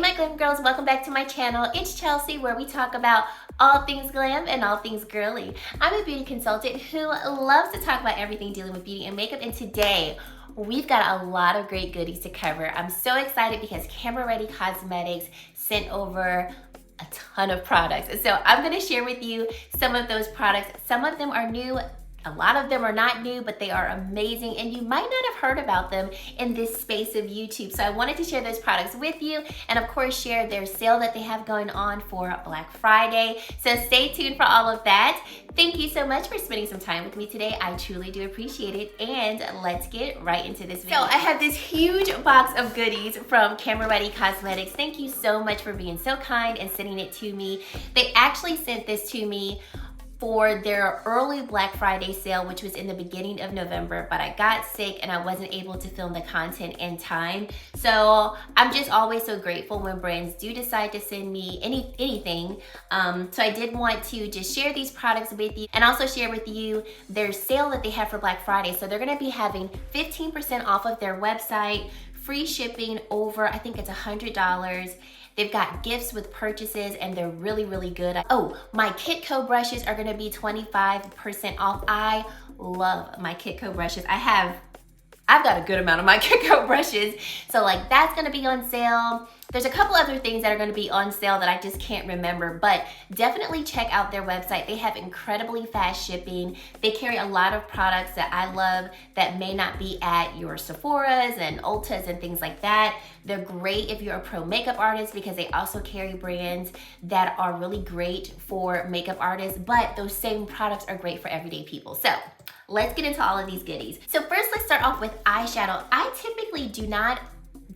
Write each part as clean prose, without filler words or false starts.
my glam girls, welcome back to my channel. It's Chelsea, where we talk about all things glam and all things girly. I'm a beauty consultant who loves to talk about everything dealing with beauty and makeup, and today we've got a lot of great goodies to cover. I'm so excited because Camera Ready Cosmetics sent over a ton of products. So I'm gonna share with you some of those products. Some of them are new, a lot of them are not new, but they are amazing, and you might not have heard about them in this space of YouTube. So I wanted to share those products with you, and of course share their sale that they have going on for Black Friday. So stay tuned for all of that. Thank you so much for spending some time with me today. I truly do appreciate it, and let's get right into this video. So I have this huge box of goodies from Camera Ready Cosmetics. Thank you so much for being so kind and sending it to me. They actually sent this to me for their early Black Friday sale, which was in the beginning of November, but I got sick and I wasn't able to film the content in time. So I'm just always so grateful when brands do decide to send me anything. So I did want to just share these products with you and also share with you their sale that they have for Black Friday. So they're gonna be having 15% off of their website, free shipping over, I think it's $100. They've got gifts with purchases, and they're really, really good. Oh, my Kitco brushes are gonna be 25% off. I love my Kitco brushes. I've got a good amount of my Kitco brushes. So like that's gonna be on sale. There's a couple other things that are gonna be on sale that I just can't remember, but definitely check out their website. They have incredibly fast shipping. They carry a lot of products that I love that may not be at your Sephora's and Ulta's and things like that. They're great if you're a pro makeup artist because they also carry brands that are really great for makeup artists, but those same products are great for everyday people. So let's get into all of these goodies. So first, let's start off with eyeshadow. I typically do not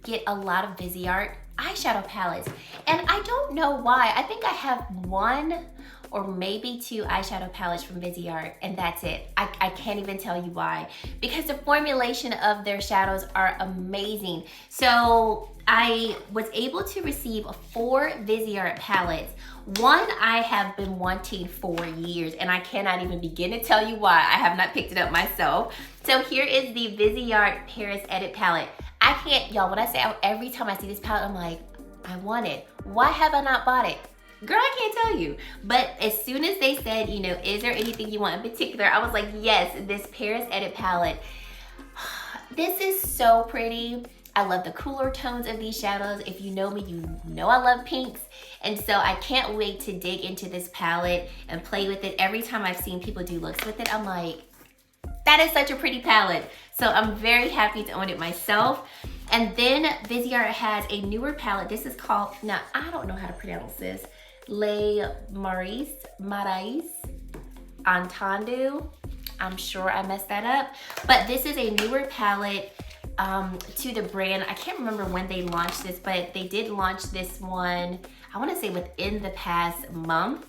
get a lot of Viseart eyeshadow palettes, and I don't know why. I think I have one or maybe two eyeshadow palettes from Viseart, and that's it. I can't even tell you why, because the formulation of their shadows are amazing. So I was able to receive 4 Viseart palettes. One I have been wanting for years, and I cannot even begin to tell you why. I have not picked it up myself. So here is the Viseart Paris Edit palette. I can't, y'all, when I say every time I see this palette, I'm like, I want it. Why have I not bought it? Girl, I can't tell you. But as soon as they said, you know, is there anything you want in particular? I was like, yes, this Paris Edit palette. This is so pretty. I love the cooler tones of these shadows. If you know me, you know I love pinks. And so I can't wait to dig into this palette and play with it. Every time I've seen people do looks with it, I'm like, that is such a pretty palette. So I'm very happy to own it myself. And then Viseart has a newer palette. This is called, now I don't know how to pronounce this, Les Marais Entendu. I'm sure I messed that up. But this is a newer palette to the brand. I can't remember when they launched this, but they did launch this one, I wanna say within the past month.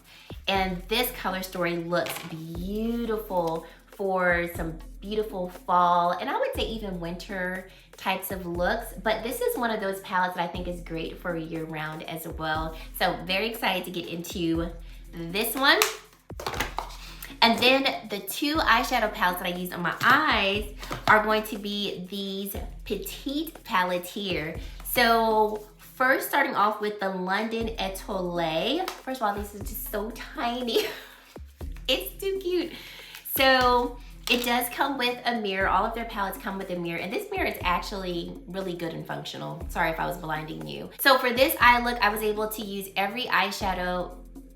And this color story looks beautiful for some beautiful fall, and I would say even winter types of looks. But this is one of those palettes that I think is great for year round as well. So very excited to get into this one. And then the 2 eyeshadow palettes that I use on my eyes are going to be these petite palettes here. So first, starting off with the London Etoile. First of all, this is just so tiny. It's too cute. So it does come with a mirror. All of their palettes come with a mirror, and this mirror is actually really good and functional. Sorry if I was blinding you. So for this eye look, I was able to use every eyeshadow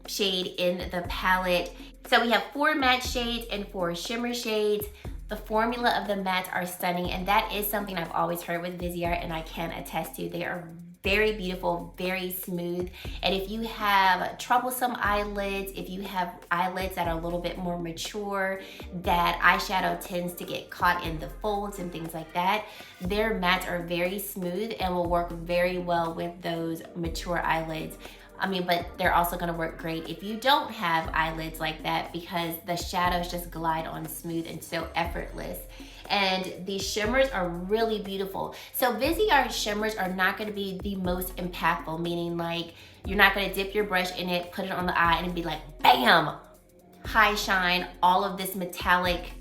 shade in the palette. So we have 4 matte shades and 4 shimmer shades. The formula of the mattes are stunning, and that is something I've always heard with Viseart, and I can attest to. They are very beautiful, very smooth. And if you have troublesome eyelids, if you have eyelids that are a little bit more mature, that eyeshadow tends to get caught in the folds and things like that, their mattes are very smooth and will work very well with those mature eyelids. I mean, but they're also gonna work great if you don't have eyelids like that, because the shadows just glide on smooth and so effortless. And these shimmers are really beautiful. So Viseart shimmers are not gonna be the most impactful, meaning like you're not gonna dip your brush in it, put it on the eye, and be like, bam, high shine, all of this metallic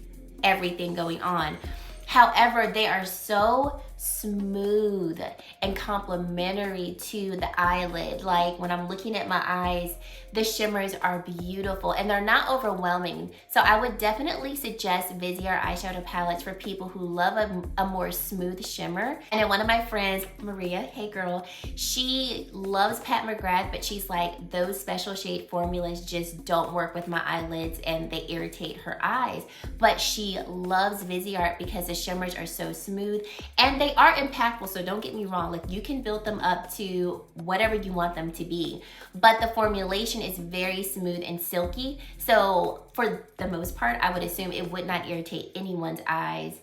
everything going on. However, they are so smooth and complementary to the eyelid. Like when I'm looking at my eyes, the shimmers are beautiful and they're not overwhelming. So I would definitely suggest Viseart eyeshadow palettes for people who love a more smooth shimmer. And then one of my friends, Maria, hey girl, she loves Pat McGrath, but she's like, those special shade formulas just don't work with my eyelids and they irritate her eyes. But she loves Viseart because the shimmers are so smooth and they are impactful. So don't get me wrong, like you can build them up to whatever you want them to be, but the formulation is very smooth and silky. So for the most part, I would assume it would not irritate anyone's eyes,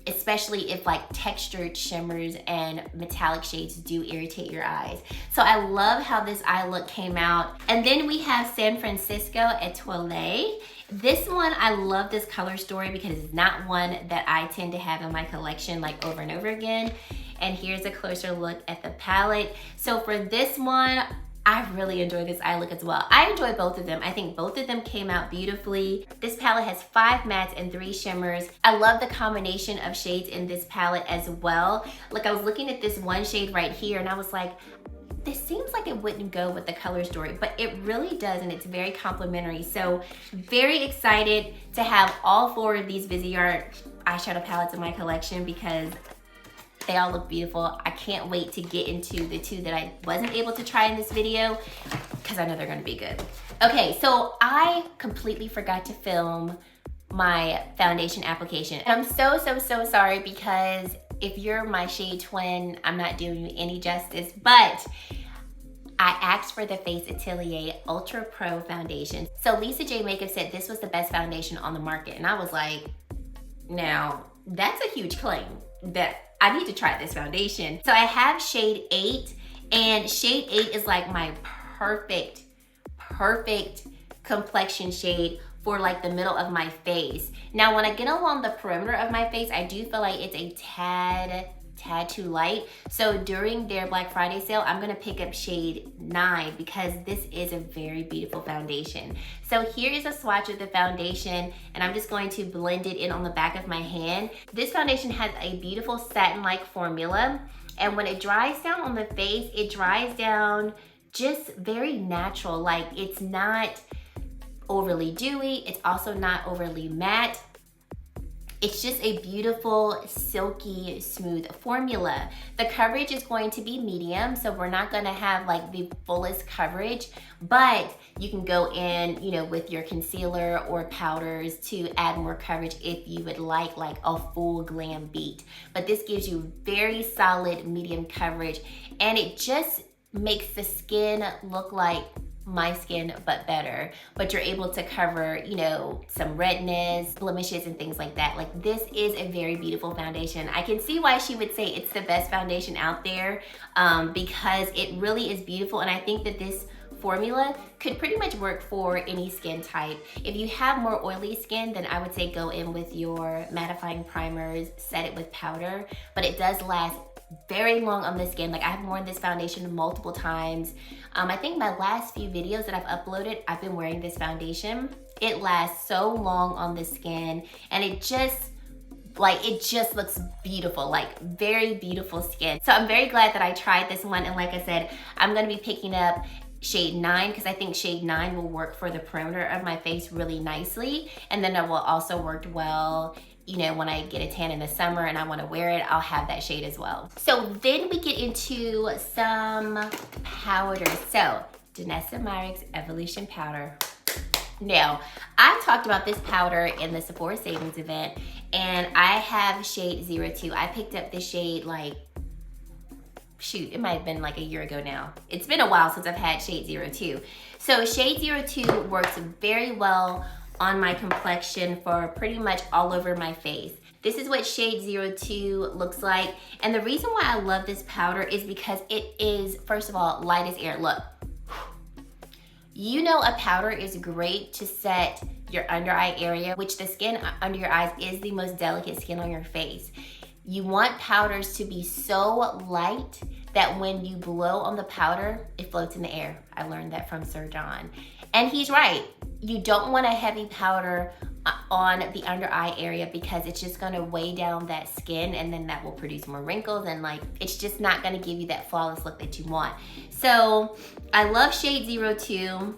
especially if like textured shimmers and metallic shades do irritate your eyes. So I love how this eye look came out. And then we have San Francisco Etoile. This one, I love this color story because it's not one that I tend to have in my collection like over and over again. And here's a closer look at the palette. So for this one, I really enjoy this eye look as well. I enjoy both of them. I think both of them came out beautifully. This palette has 5 mattes and 3 shimmers. I love the combination of shades in this palette as well. Like I was looking at this one shade right here and I was like, this seems like it wouldn't go with the color story, but it really does, and it's very complimentary. So very excited to have all 4 of these Viseart eyeshadow palettes in my collection because they all look beautiful. I can't wait to get into the 2 that I wasn't able to try in this video because I know they're gonna be good. Okay, so I completely forgot to film my foundation application. And I'm so sorry because if you're my shade twin, I'm not doing you any justice, but I asked for the Face Atelier Ultra Pro foundation. So Lisa J Makeup said this was the best foundation on the market. And I was like, now that's a huge claim that I need to try this foundation. So I have shade 8, and shade 8 is like my perfect complexion shade for like the middle of my face. Now when I get along the perimeter of my face, I do feel like it's a tad too light. So during their Black Friday sale, I'm gonna pick up shade 9 because this is a very beautiful foundation. So here is a swatch of the foundation, and I'm just going to blend it in on the back of my hand. This foundation has a beautiful satin-like formula, and when it dries down on the face, it dries down just very natural. Like it's not overly dewy, it's also not overly matte. It's just a beautiful, silky, smooth formula. The coverage is going to be medium, so we're not gonna have like the fullest coverage, but you can go in, you know, with your concealer or powders to add more coverage if you would like a full glam beat. But this gives you very solid medium coverage, and it just makes the skin look like my skin but better, but you're able to cover, you know, some redness, blemishes, and things like that. Like this is a very beautiful foundation. I can see why she would say it's the best foundation out there, because it really is beautiful, and I think that this formula could pretty much work for any skin type. If you have more oily skin, then I would say go in with your mattifying primers, set it with powder, but it does last very long on the skin. Like I've worn this foundation multiple times. I think my last few videos that I've uploaded, I've been wearing this foundation. It lasts so long on the skin, and it just looks beautiful, like very beautiful skin. So I'm very glad that I tried this one, and like I said, I'm gonna be picking up shade 9 because I think shade 9 will work for the perimeter of my face really nicely, and then it will also work well, you know, when I get a tan in the summer and I want to wear it, I'll have that shade as well. So then we get into some powders. So Danessa Myricks Evolution Powder. Now, I talked about this powder in the Sephora Savings event, and I have shade 02. I picked up this shade like, shoot, it might have been like a year ago now. It's been a while since I've had shade 02. So shade 02 works very well on my complexion for pretty much all over my face. This is what shade 02 looks like. And the reason why I love this powder is because it is, first of all, light as air. Look, you know a powder is great to set your under eye area, which the skin under your eyes is the most delicate skin on your face. You want powders to be so light that when you blow on the powder, it floats in the air. I learned that from Sir John. And he's right. You don't want a heavy powder on the under eye area because it's just gonna weigh down that skin, and then that will produce more wrinkles, and like it's just not gonna give you that flawless look that you want. So I love shade 02,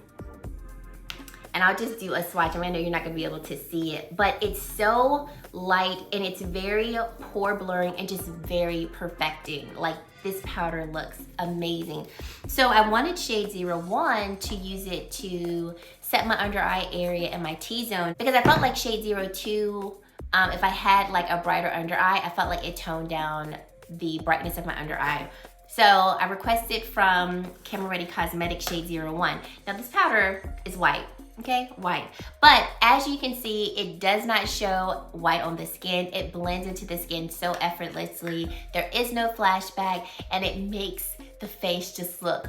and I'll just do a swatch. I know you're not gonna be able to see it, but it's so light and it's very pore blurring and just very perfecting. Like this powder looks amazing. So I wanted shade 01 to use it to set my under eye area and my T-zone, because I felt like shade 02, if I had like a brighter under eye, I felt like it toned down the brightness of my under eye. So I requested from Camera Ready Cosmetics shade 01. Now this powder is white, okay, white. But as you can see, it does not show white on the skin. It blends into the skin so effortlessly. There is no flashback, and it makes the face just look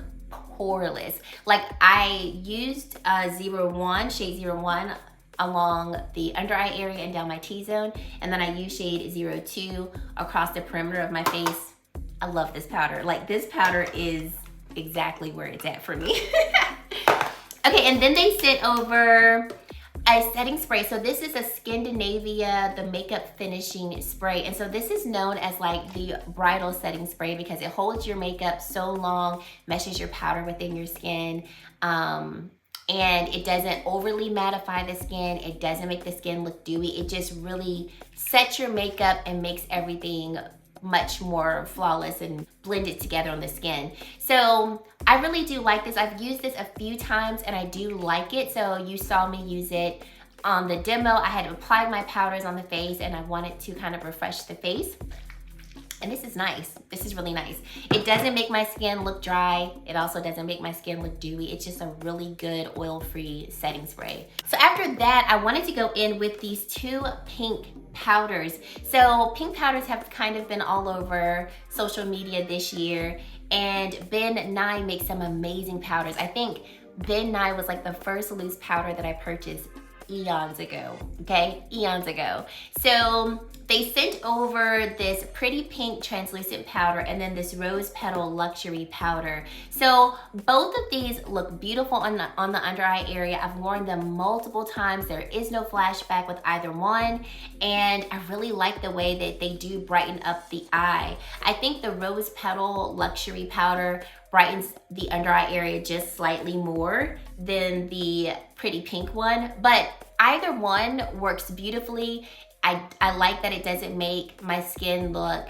poreless. Like I used shade 01 along the under eye area and down my T-zone, and then I used shade 02 across the perimeter of my face. I love this powder. Like this powder is exactly where it's at for me. Okay, and then they sent over a setting spray. So this is a Scandinavia, the makeup finishing spray. And so this is known as like the bridal setting spray because it holds your makeup so long, meshes your powder within your skin, and it doesn't overly mattify the skin. It doesn't make the skin look dewy. It just really sets your makeup and makes everything much more flawless and blended together on the skin. So I really do like this. I've used this a few times and I do like it. So you saw me use it on the demo. I had applied my powders on the face and I wanted to kind of refresh the face. And this is nice. This is really nice. It doesn't make my skin look dry. It also doesn't make my skin look dewy. It's just a really good oil-free setting spray. So after that, I wanted to go in with these two pink powders. So pink powders have kind of been all over social media this year, and Ben Nye makes some amazing powders. I think Ben Nye was like the first loose powder that I purchased eons ago, okay? Eons ago. So they sent over this pretty pink translucent powder and then this rose petal luxury powder. So both of these look beautiful on the under eye area. I've worn them multiple times. There is no flashback with either one, and I really like the way that they do brighten up the eye. I think the rose petal luxury powder brightens the under eye area just slightly more than the pretty pink one, but either one works beautifully. I like that it doesn't make my skin look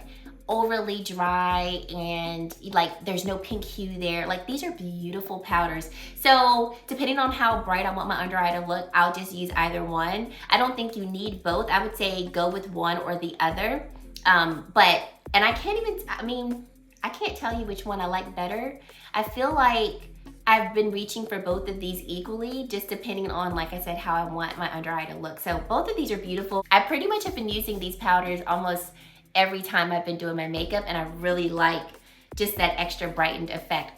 overly dry and like there's no pink hue there. Like these are beautiful powders. So depending on how bright I want my under eye to look, I'll just use either one. I don't think you need both. I would say go with one or the other. And I can't tell you which one I like better. I feel like I've been reaching for both of these equally, just depending on, like I said, how I want my under eye to look. So both of these are beautiful. I pretty much have been using these powders almost every time I've been doing my makeup, and I really like just that extra brightened effect.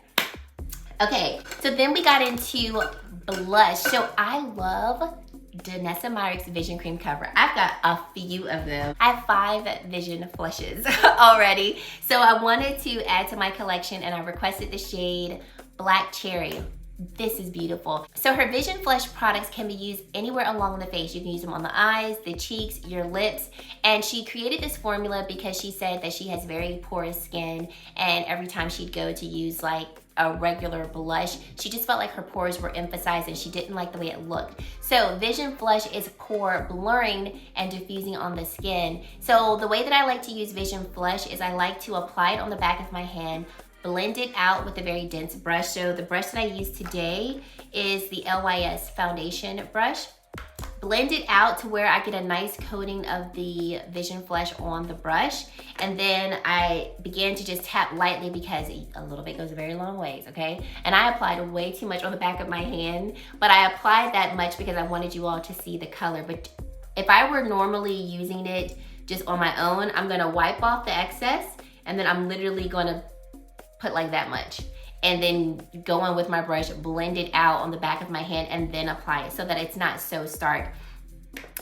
Okay, so then we got into blush. So I love Danessa Myricks Vision Cream Cover. I've got a few of them. I have 5 Vision Flushes already. So I wanted to add to my collection and I requested the shade Black Cherry. This is beautiful. So her Vision Flush products can be used anywhere along the face. You can use them on the eyes, the cheeks, your lips. And she created this formula because she said that she has very porous skin, and every time she'd go to use like a regular blush, she just felt like her pores were emphasized and she didn't like the way it looked. So Vision Flush is pore blurring and diffusing on the skin. So the way that I like to use Vision Flush is I like to apply it on the back of my hand, blend it out with a very dense brush. So the brush that I use today is the LYS foundation brush. Blend it out to where I get a nice coating of the Vision Flush on the brush. And then I began to just tap lightly because a little bit goes a very long ways, okay? And I applied way too much on the back of my hand, but I applied that much because I wanted you all to see the color. But if I were normally using it just on my own, I'm gonna wipe off the excess and then I'm literally gonna put like that much. And then go in with my brush, blend it out on the back of my hand, and then apply it so that it's not so stark.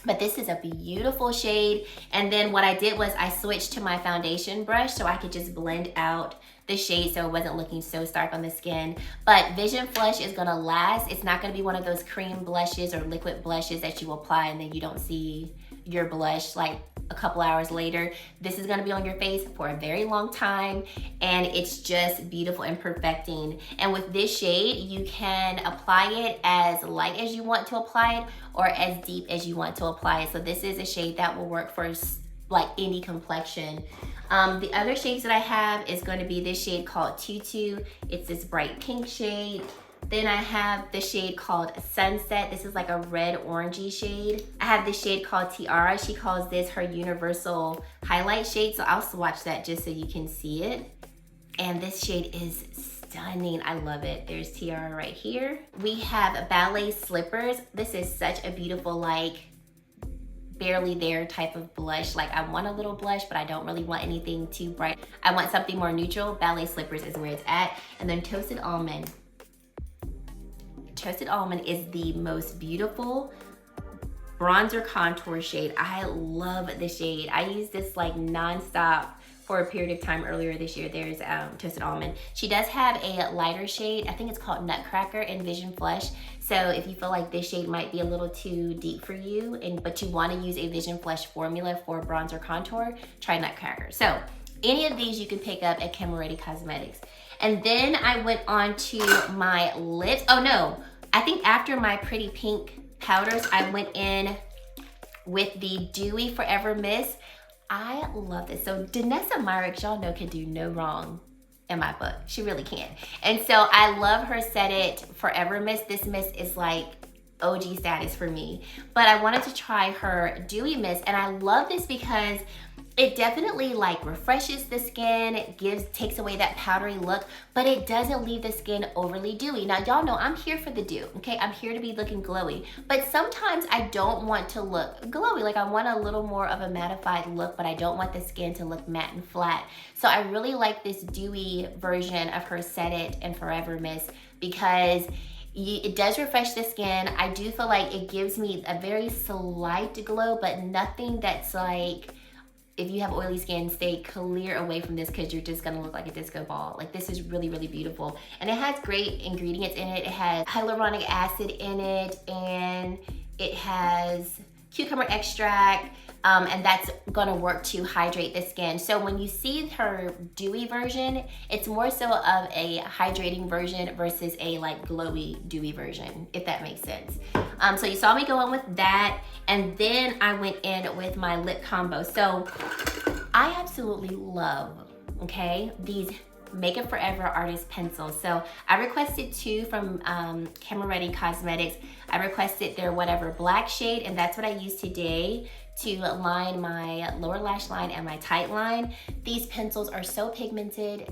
But this is a beautiful shade. And then what I did was I switched to my foundation brush so I could just blend out the shade so it wasn't looking so stark on the skin. But Vision Flush is gonna last. It's not gonna be one of those cream blushes or liquid blushes that you apply and then you don't see your blush like a couple hours later. This is gonna be on your face for a very long time, and it's just beautiful and perfecting. And with this shade, you can apply it as light as you want to apply it or as deep as you want to apply it. So this is a shade that will work for like any complexion. The other shades that I have is going to be this shade called Tutu. It's this bright pink shade. Then I have the shade called Sunset. This is like a red orangey shade. I have this shade called Tiara. She calls this her universal highlight shade. So I'll swatch that just so you can see it. And this shade is stunning. I love it. There's Tiara right here. We have Ballet Slippers. This is such a beautiful, like, barely there type of blush. Like, I want a little blush, but I don't really want anything too bright. I want something more neutral. Ballet Slippers is where it's at. And then Toasted Almond. Toasted Almond is the most beautiful bronzer contour shade. I love the shade. I use this like nonstop for a period of time earlier this year. There's Toasted Almond. She does have a lighter shade. I think it's called Nutcracker in Vision Flush. So if you feel like this shade might be a little too deep for you, but you want to use a Vision Flush formula for bronzer contour, try Nutcracker. So any of these you can pick up at Camera Cosmetics. And then I went on to my lips. Oh no, I think after my pretty pink powders, I went in with the Dewy Forever Mist. I love this. So Danessa Myricks, y'all know, can do no wrong in my book. She really can. And so I love her Set It Forever Mist. This mist is like OG status for me. But I wanted to try her Dewy Mist, and I love this because it definitely like refreshes the skin, it takes away that powdery look, but it doesn't leave the skin overly dewy. Now y'all know I'm here for the dew, okay? I'm here to be looking glowy, but sometimes I don't want to look glowy. Like, I want a little more of a mattified look, but I don't want the skin to look matte and flat. So I really like this dewy version of her Set It and Forever Mist because it does refresh the skin. I do feel like it gives me a very slight glow, but nothing that's like, if you have oily skin, stay clear away from this because you're just gonna look like a disco ball. Like, this is really, really beautiful. And it has great ingredients in it. It has hyaluronic acid in it, and it has cucumber extract, and that's gonna work to hydrate the skin. So when you see her dewy version, it's more so of a hydrating version versus a like glowy dewy version, if that makes sense. So you saw me go in with that, and then I went in with my lip combo. So I absolutely love, okay, these Makeup Forever Artist pencils. So I requested 2 from Camera Cosmetics. I requested their whatever black shade, and that's what I used today to line my lower lash line and my tight line. These pencils are so pigmented,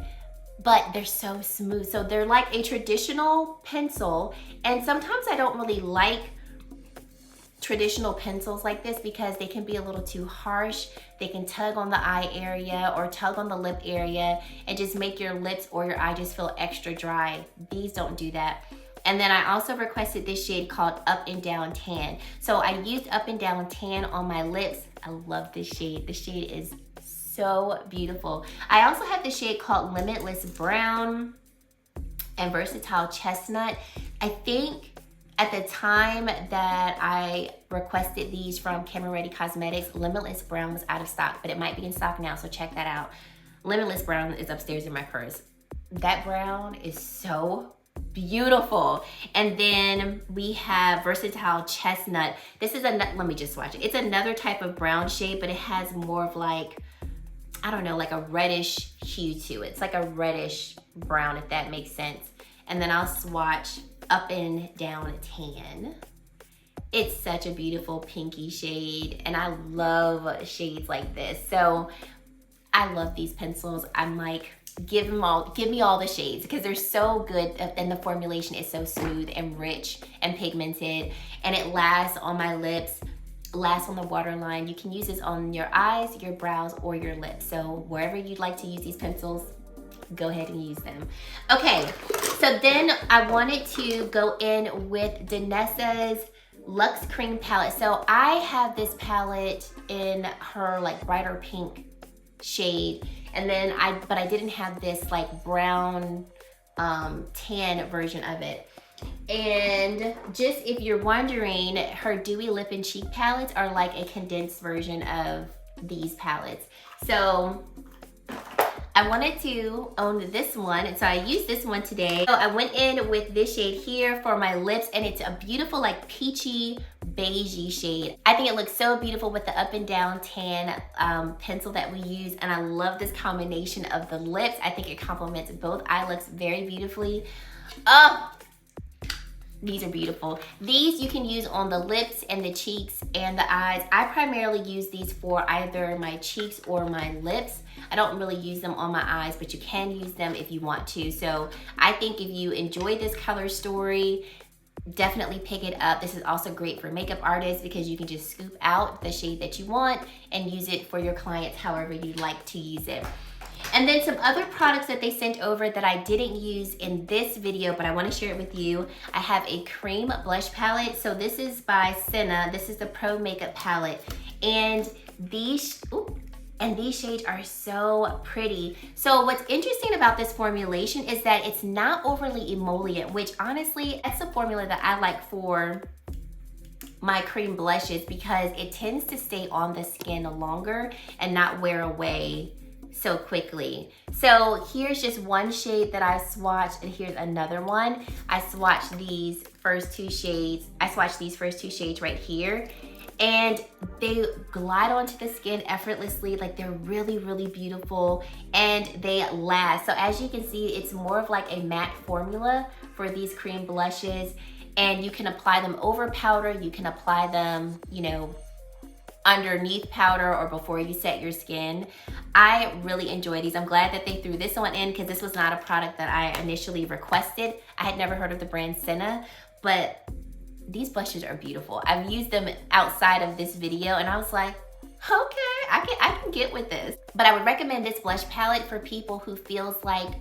but they're so smooth. So they're like a traditional pencil, and sometimes I don't really like traditional pencils like this because they can be a little too harsh. They can tug on the eye area or tug on the lip area and just make your lips or your eye just feel extra dry. These don't do that. And then I also requested this shade called Up and Down Tan. So I used Up and Down Tan on my lips. I love this shade. The shade is so beautiful. I also have the shade called Limitless Brown and Versatile Chestnut. I think at the time that I requested these from Camera Cosmetics, Limitless Brown was out of stock, but it might be in stock now, so check that out. Limitless Brown is upstairs in my purse. That brown is so beautiful. And then we have Versatile Chestnut. This is let me just swatch it. It's another type of brown shade, but it has more of like, I don't know, like a reddish hue to it. It's like a reddish brown, if that makes sense. And then I'll swatch Up and Down Tan. It's such a beautiful pinky shade, and I love shades like this. So I love these pencils. I'm like, give me all the shades because they're so good, and the formulation is so smooth and rich and pigmented, and it lasts on my lips, lasts on the waterline. You can use this on your eyes, your brows, or your lips. So wherever you'd like to use these pencils, go ahead and use them. Okay, so then I wanted to go in with Danessa's Luxe Cream Palette. So I have this palette in her like brighter pink shade, And then but I didn't have this like brown tan version of it. And just if you're wondering, her Dewy Lip and Cheek palettes are like a condensed version of these palettes. So I wanted to own this one, and so I used this one today. So I went in with this shade here for my lips, and it's a beautiful like peachy beigey shade. I think it looks so beautiful with the up and down tan pencil that we use, and I love this combination of the lips. I think it complements both eye looks very beautifully. These are beautiful. These you can use on the lips and the cheeks and the eyes. I primarily use these for either my cheeks or my lips. I don't really use them on my eyes, but you can use them if you want to. So I think if you enjoy this color story, definitely pick it up. This is also great for makeup artists because you can just scoop out the shade that you want and use it for your clients however you'd like to use it. And then some other products that they sent over that I didn't use in this video, but I want to share it with you. I have a cream blush palette. So this is by Senna. This is the Pro Makeup palette. And these shades are so pretty. So what's interesting about this formulation is that it's not overly emollient, which honestly, that's the formula that I like for my cream blushes because it tends to stay on the skin longer and not wear away so quickly. So here's just one shade that I swatched, and here's another one. I swatched these first two shades. Right here, and they glide onto the skin effortlessly. Like they're really, really beautiful, and they last. So as you can see, it's more of like a matte formula for these cream blushes, and you can apply them over powder. You can apply them, you know, underneath powder or before you set your skin. I really enjoy these. I'm glad that they threw this one in because this was not a product that I initially requested. I had never heard of the brand Senna, but these blushes are beautiful. I've used them outside of this video and I was like, okay, I can get with this. But I would recommend this blush palette for people who feels like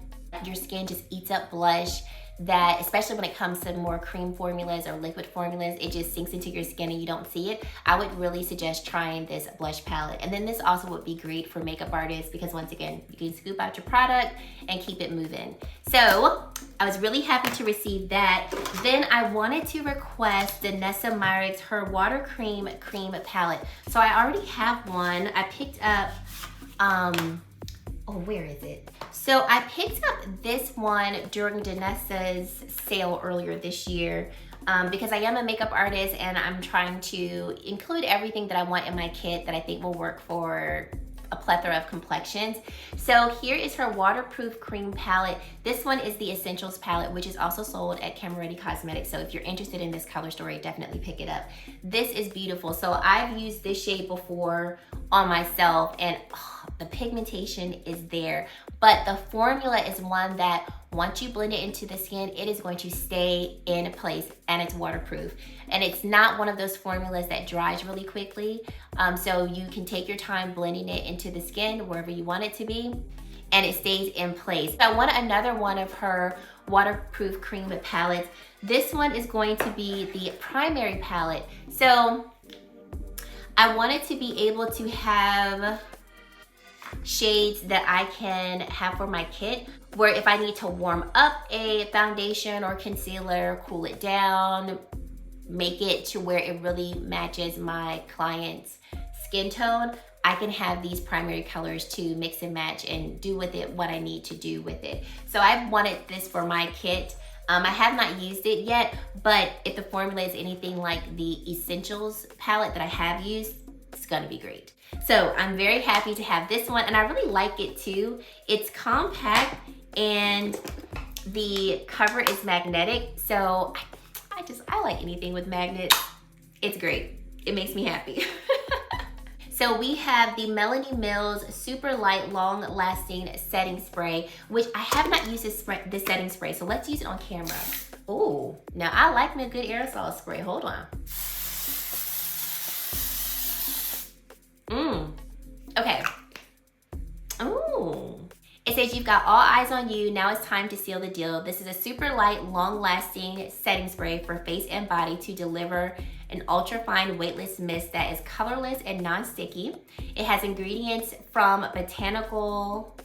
your skin just eats up blush, that especially when it comes to more cream formulas or liquid formulas, it just sinks into your skin and you don't see it. I would really suggest trying this blush palette. And then this also would be great for makeup artists because once again, you can scoop out your product and keep it moving. So I was really happy to receive that. Then I wanted to request Danessa Myricks, her water cream palette. So I already have one. I picked up, where is it? So I picked up this one during Danessa's sale earlier this year because I am a makeup artist and I'm trying to include everything that I want in my kit that I think will work for a plethora of complexions. So here is her waterproof cream palette. This one is the Essentials palette, which is also sold at Cameretti Cosmetics. So if you're interested in this color story, definitely pick it up. This is beautiful. So I've used this shade before on myself and the pigmentation is there, but the formula is one that once you blend it into the skin, it is going to stay in place and it's waterproof. And it's not one of those formulas that dries really quickly. So you can take your time blending it into the skin wherever you want it to be and it stays in place. I want another one of her waterproof cream palettes. This one is going to be the primary palette. So I wanted to be able to have shades that I can have for my kit where if I need to warm up a foundation or concealer, cool it down, make it to where it really matches my client's skin tone, I can have these primary colors to mix and match and do with it what I need to do with it. So I wanted this for my kit. I have not used it yet, but if the formula is anything like the Essentials palette that I have used, it's gonna be great. So I'm very happy to have this one and I really like it too. It's compact and the cover is magnetic. So I like anything with magnets. It's great. It makes me happy. So we have the Melanie Mills Super Light Long Lasting Setting Spray, which I have not used this setting spray. So let's use it on camera. Oh, now I like me a good aerosol spray. Hold on. Okay. Ooh. It's says, you've got all eyes on you. Now it's time to seal the deal. This is a super light, long-lasting setting spray for face and body to deliver an ultra-fine weightless mist that is colorless and non-sticky. It has ingredients from botanical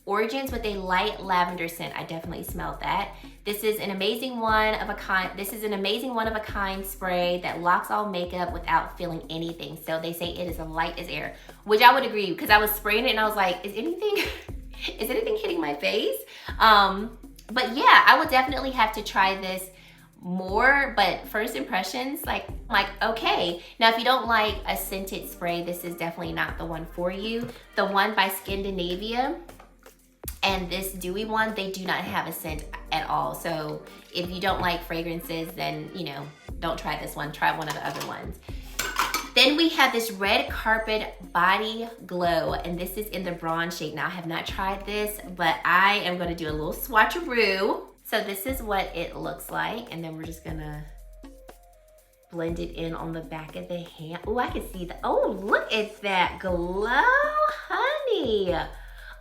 origins with a light lavender scent. I definitely smelled that. This is an amazing one of a kind spray that locks all makeup without feeling anything. So they say it is as light as air, which I would agree, because I was spraying it and I was like, is anything hitting my face? But yeah, I would definitely have to try this more, but first impressions, like okay. Now if you don't like a scented spray, this is definitely not the one for you. The one by Scandinavia and this dewy one, they do not have a scent at all. So if you don't like fragrances, then don't try this one, try one of the other ones. Then we have this Red Carpet Body Glow, and this is in the bronze shade. Now I have not tried this, but I am gonna do a little swatcheroo. So this is what it looks like, and then we're just gonna blend it in on the back of the hand. Oh, I can see that. Oh, look at that glow, honey.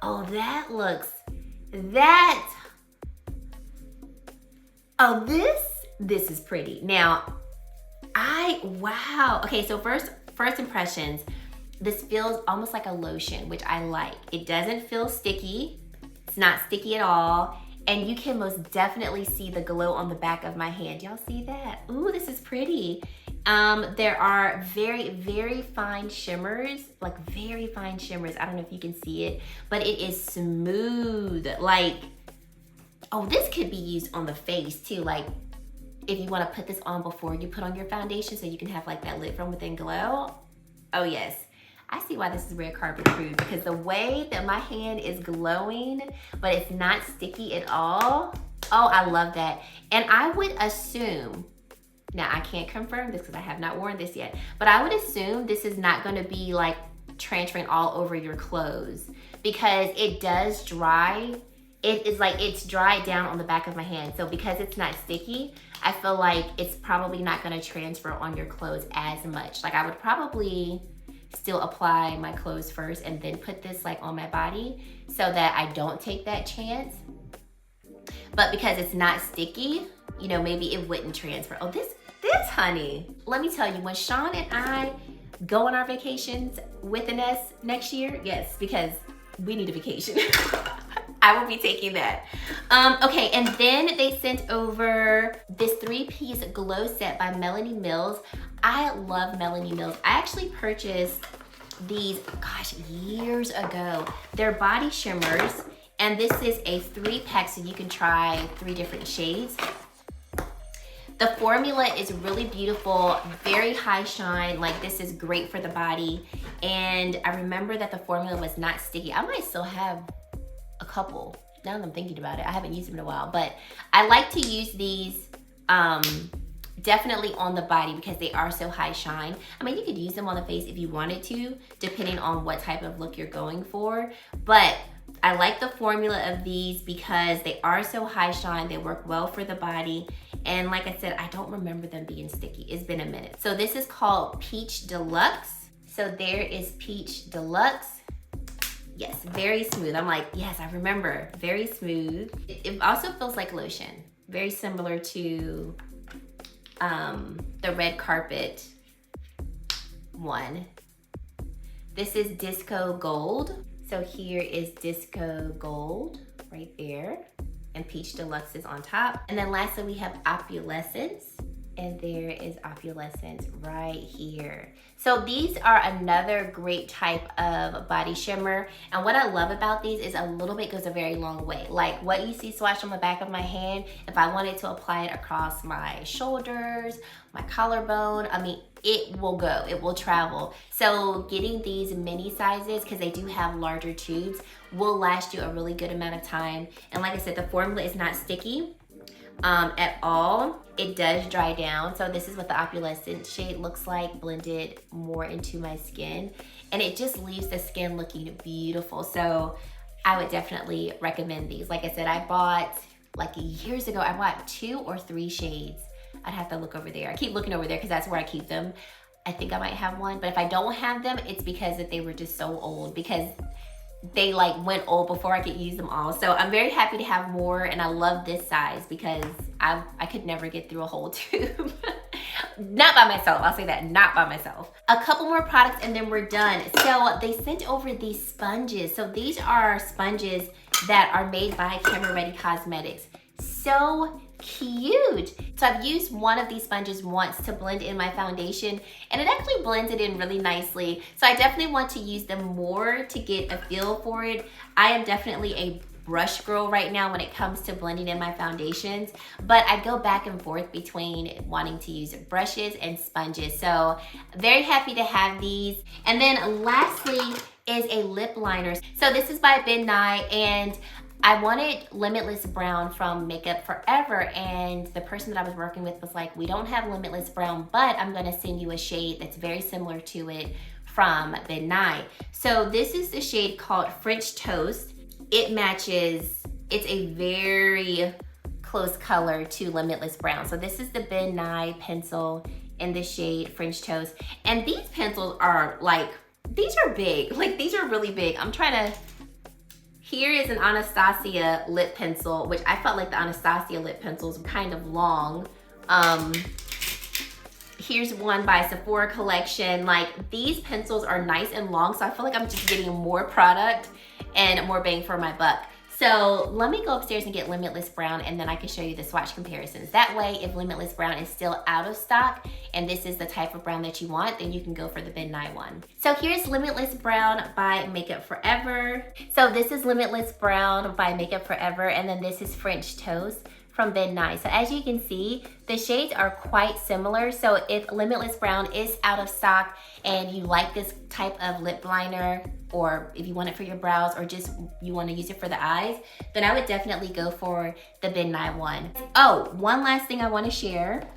Oh, that looks, oh, this is pretty. Now, wow. Okay, so first impressions, this feels almost like a lotion, which I like. It doesn't feel sticky. It's not sticky at all. And you can most definitely see the glow on the back of my hand. Y'all see that? Ooh, this is pretty. There are very, very fine shimmers, like very fine shimmers. I don't know if you can see it, but it is smooth. Like, oh, this could be used on the face too. Like, if you want to put this on before you put on your foundation so you can have like that lit from within glow. Oh yes. I see why this is red carpet approved, because the way that my hand is glowing, but it's not sticky at all. Oh, I love that. And I would assume, now I can't confirm this because I have not worn this yet, but I would assume this is not gonna be like transferring all over your clothes, because it does dry. It is like it's dried down on the back of my hand. So because it's not sticky, I feel like it's probably not gonna transfer on your clothes as much. Like I would probably still apply my clothes first and then put this like on my body so that I don't take that chance. But because it's not sticky, maybe it wouldn't transfer. Oh, this honey. Let me tell you, when Sean and I go on our vacations with Danessa next year, yes, because we need a vacation. I will be taking that. Okay, and then they sent over this 3-piece glow set by Melanie Mills. I love Melanie Mills. I actually purchased these, gosh, years ago. They're body shimmers, and this is a 3-pack, so you can try 3 different shades. The formula is really beautiful, very high shine. Like, this is great for the body. And I remember that the formula was not sticky. I might still have a couple, now that I'm thinking about it. I haven't used them in a while, but I like to use these definitely on the body because they are so high shine. I mean, you could use them on the face if you wanted to, depending on what type of look you're going for. But I like the formula of these because they are so high shine. They work well for the body. And like I said, I don't remember them being sticky. It's been a minute. So this is called Peach Deluxe. So there is Peach Deluxe. Yes, very smooth. I'm like, yes, I remember. Very smooth. It also feels like lotion. Very similar to the Red Carpet one. This is Disco Gold. So here is Disco Gold right there. And Peach Deluxe is on top. And then lastly, we have Opulescence. And there is Opulescence right here. So these are another great type of body shimmer. And what I love about these is a little bit goes a very long way. Like what you see swatched on the back of my hand, if I wanted to apply it across my shoulders, my collarbone, I mean, it will go, it will travel. So getting these mini sizes, because they do have larger tubes, will last you a really good amount of time. And like I said, the formula is not sticky at all. It does dry down. So this is what the Opulescent shade looks like, blended more into my skin. And it just leaves the skin looking beautiful. So I would definitely recommend these. Like I said, I bought, like years ago, I bought 2 or 3 shades. I'd have to look over there. I keep looking over there because that's where I keep them. I think I might have one, but if I don't have them, it's because that they were just so old, because they like went old before I could use them all. So I'm very happy to have more, and I love this size because I could never get through a whole tube. Not by myself, I'll say that, not by myself. A couple more products and then we're done. So they sent over these sponges. So these are sponges that are made by Camera Ready Cosmetics. So cute. So I've used one of these sponges once to blend in my foundation, and it actually blends it in really nicely. So I definitely want to use them more to get a feel for it. I am definitely a brush girl right now when it comes to blending in my foundations, but I go back and forth between wanting to use brushes and sponges. So very happy to have these. And then lastly is a lip liner. So this is by Ben Nye, and I wanted Limitless Brown from Makeup Forever, and the person that I was working with was like, we don't have Limitless Brown, but I'm gonna send you a shade that's very similar to it from Ben Nye. So this is the shade called French Toast. It matches, it's a very close color to Limitless Brown. So this is the Ben Nye pencil in the shade French Toast. And these pencils are like, these are big, like these are really big. I'm trying to, here is an Anastasia lip pencil, which I felt like the Anastasia lip pencils were kind of long. Here's one by Sephora Collection. Like these pencils are nice and long, so I feel like I'm just getting more product and more bang for my buck. So let me go upstairs and get Limitless Brown, and then I can show you the swatch comparisons. That way, if Limitless Brown is still out of stock and this is the type of brown that you want, then you can go for the Ben Nye one. So here's Limitless Brown by Makeup Forever. So this is Limitless Brown by Makeup Forever, and then this is French Toast from Ben Nye. So as you can see, the shades are quite similar. So if Limitless Brown is out of stock and you like this type of lip liner, or if you want it for your brows, or just you want to use it for the eyes, then I would definitely go for the Ben Nye one. Oh, one last thing I want to share,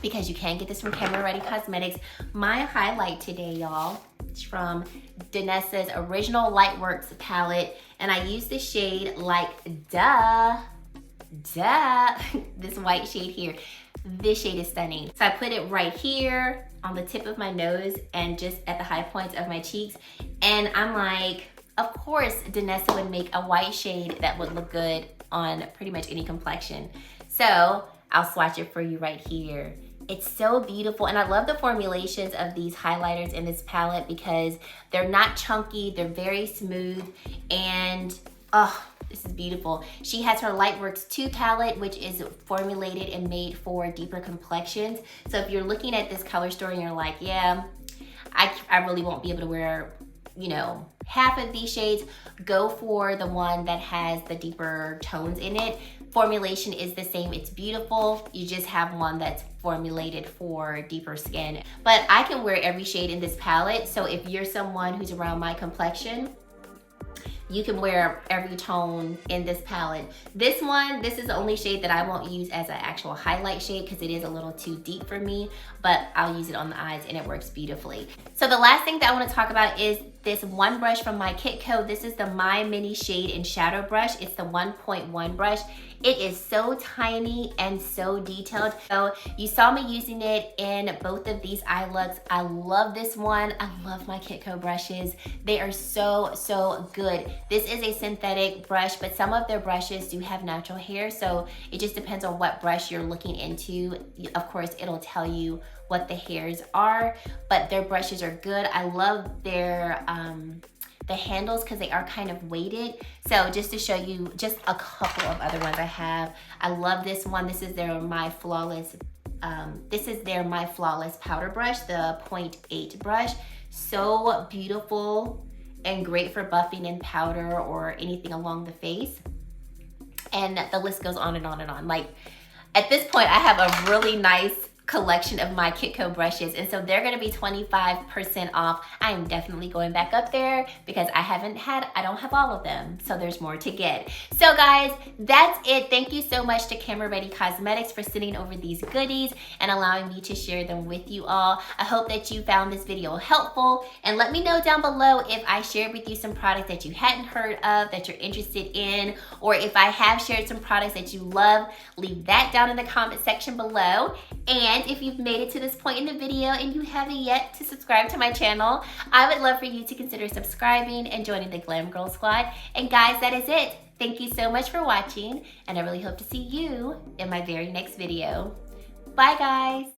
because you can get this from Camera Ready Cosmetics. My highlight today, y'all, is from Danessa's Original Lightworks palette, and I use the shade Like Duh. This white shade here. This shade is stunning. So I put it right here on the tip of my nose and just at the high points of my cheeks. And I'm like, of course Danessa would make a white shade that would look good on pretty much any complexion. So I'll swatch it for you right here. It's so beautiful, and I love the formulations of these highlighters in this palette because they're not chunky, they're very smooth, and oh, this is beautiful. She has her Lightworks 2 palette, which is formulated and made for deeper complexions. So if you're looking at this color story and you're like, yeah, I really won't be able to wear, you know, half of these shades, go for the one that has the deeper tones in it. Formulation is the same, it's beautiful. You just have one that's formulated for deeper skin. But I can wear every shade in this palette. So if you're someone who's around my complexion, you can wear every tone in this palette. This one, this is the only shade that I won't use as an actual highlight shade because it is a little too deep for me, but I'll use it on the eyes and it works beautifully. So the last thing that I want to talk about is this one brush from my Kitco. This is the My Mini Shade and Shadow Brush. It's the 1.1 brush. It is so tiny and so detailed. So you saw me using it in both of these eye looks. I love this one. I love my Kitco brushes. They are so, so good. This is a synthetic brush, but some of their brushes do have natural hair. So it just depends on what brush you're looking into. Of course, it'll tell you what the hairs are, but their brushes are good. I love their the handles because they are kind of weighted. So just to show you just a couple of other ones I have. I love this one. This is their My Flawless powder brush, the 0.8 brush. So beautiful and great for buffing in powder or anything along the face. And the list goes on and on and on. Like at this point, I have a really nice collection of my Kitco brushes, and so they're gonna be 25% off. I am definitely going back up there because I don't have all of them, so there's more to get. So guys, that's it. Thank you so much to Camera Ready Cosmetics for sending over these goodies and allowing me to share them with you all. I hope that you found this video helpful, and let me know down below if I shared with you some products that you hadn't heard of that you're interested in, or if I have shared some products that you love. Leave that down in the comment section below. And if you've made it to this point in the video and you haven't yet to subscribe to my channel, I would love for you to consider subscribing and joining the Glam Girl Squad. And guys, that is it. Thank you so much for watching, and I really hope to see you in my very next video. Bye guys.